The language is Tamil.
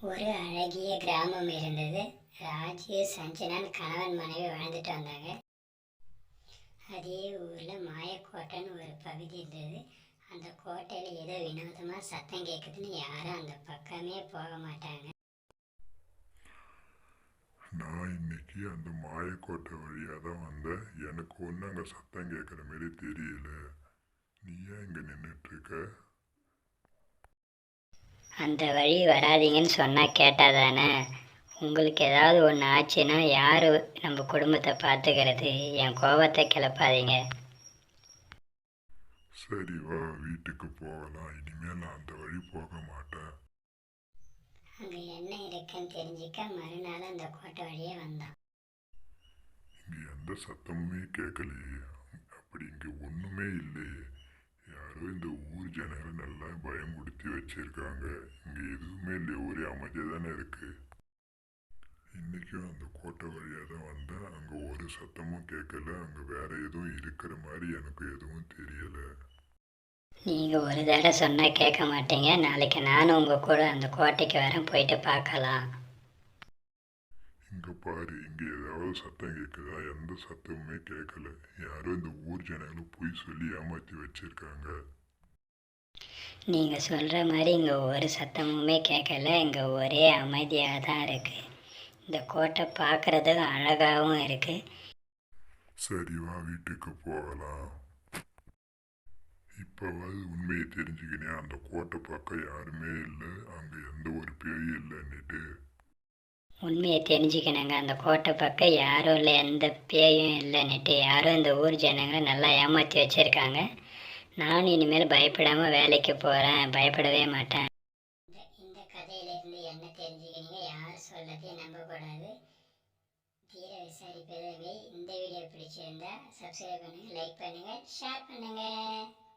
ஒரு அழகிய கிராமம் இருந்தது. ராஜு, சஞ்சனான் கணவன் மனைவி வாழ்ந்துட்டு வந்தாங்க. அதே ஊரில் மாயக்கோட்டைன்னு ஒரு பகுதி இருந்தது. அந்த கோட்டையில் ஏதோ வினோதமாக சத்தம் கேட்குதுன்னு யாரும் அந்த பக்கமே போக மாட்டாங்க. நான் இன்னைக்கு அந்த மாயக்கோட்டை வழியாக தான் வந்தேன். எனக்கு ஒன்றும் அங்கே சத்தம் கேட்குற மாரி தெரியல. நீ ஏன் இங்கே நின்றுட்டுருக்க? அந்த வழி வராதீங்கன்னு சொன்னால் கேட்டாதானே? உங்களுக்கு ஏதாவது ஒன்று ஆச்சுன்னா யார் நம்ம குடும்பத்தை பார்த்துக்கிறது? என் கோபத்தை கிளப்பாதீங்க. சரி வா, வீட்டுக்கு போகலாம். இனிமேல் நான் அந்த வழி போக மாட்டேன். அங்கே என்ன இருக்குன்னு தெரிஞ்சிக்க மறுநாள் அந்த கோட்டை வழியே வந்தான். இங்கே எந்த சத்தமுமே கேட்கலையே. அப்படி இங்கே ஒன்றுமே இல்லையே. யாரோ இந்த ஊர் ஜனங்களை நல்லா பயமுடுத்தி வச்சிருக்காங்க. இங்கே எதுவுமே இல்லை, ஒரே அமைதியாக தானே இருக்குது. இன்றைக்கும் அந்த கோட்டை வழியாக தான் வந்தேன். அங்கே ஒரு சத்தமும் கேட்கல. அங்கே வேற எதுவும் இருக்கிற மாதிரி எனக்கு எதுவும் தெரியலை. நீங்கள் ஒரு தடவை சொன்னால் கேட்க மாட்டீங்க. நாளைக்கு நானும் உங்கள் கூட அந்த கோட்டைக்கு வரேன், போயிட்டு பார்க்கலாம். இங்கே பாரு, இங்கே ஏதாவது சத்தம் கேட்குதா? எந்த சத்தமுமே கேட்கல. யாரோ இந்த ஊர் ஜனங்களும் பொய் சொல்லி ஏமாற்றி வச்சிருக்காங்க. நீங்கள் சொல்கிற மாதிரி இங்கே ஒரு சத்தமுமே கேட்கல. இங்கே ஒரே அமைதியாக தான் இருக்குது. இந்த கோட்டை பார்க்குறதுக்கு அழகாகவும் இருக்குது. சரி வா, வீட்டுக்கு போகலாம். இப்போவாது உண்மையை தெரிஞ்சுக்கினேன். அந்த கோட்டை பக்கம் யாருமே இல்லை, அங்கே எந்த ஒரு பேயும் இல்லைன்னுட்டு. உண்மையை தெரிஞ்சுக்கணுங்க. அந்த கோட்டை பக்கம் யாரும் இல்லை, எந்த பேயும் இல்லைன்னுட்டு. யாரும் இந்த ஊர் ஜனங்களை நல்லா ஏமாற்றி வச்சுருக்காங்க. நானும் இனிமேல் பயப்படாமல் வேலைக்கு போகிறேன், பயப்படவே மாட்டேன். இந்த கதையிலிருந்து என்ன தெரிஞ்சுக்கினீங்க? யார் சொல்லதையும் நம்பக்கூடாது, தீர விசாரிப்பதே. இந்த வீடியோ பிடிச்சிருந்தா சப்ஸ்கிரைப் பண்ணுங்கள், லைக் பண்ணுங்கள், ஷேர் பண்ணுங்கள்.